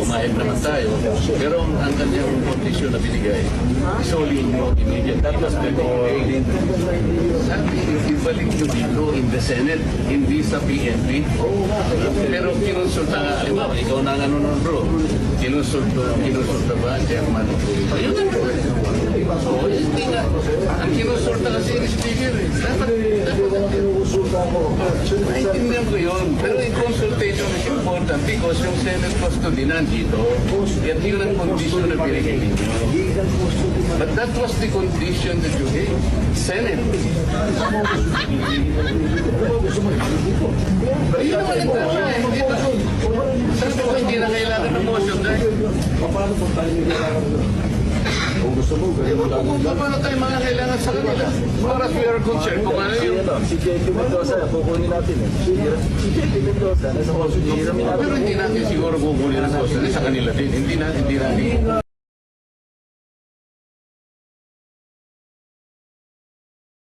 pumayag naman tayo. Pero ang kanyang kondisyon na binigay, solid mo, immediate. That was the sabi, ibalik nyo dito in the Senate, hindi sa PNP. Pero kinonsulta nga, halimbawa, ikaw na nga nun, bro. Kinonsulta ba ang chairman? Ayun na. So, hindi nga. Ang kinonsulta kasi yung speaker. Dapat maintindihan ko yun. Pero yung consultation is important because yung Senate custody nandito, at yun ang condition na pinigay ninyo. But that was the condition that you gave. Senate. Ayun naman ang tama eh. Sabi ko, hindi na kailangan ng motion dahil. Kung gusto mo, ganyan mo lang. Kung paano tayo mga kailangan sa kanila? Para we are concerned kung ano yung... Si JP Mendoza, kukunin natin eh. Si JP Mendoza, nasa konsul, hiramin natin. Pero hindi natin siguro kukunin ang kosa sa kanila din. Hindi natin.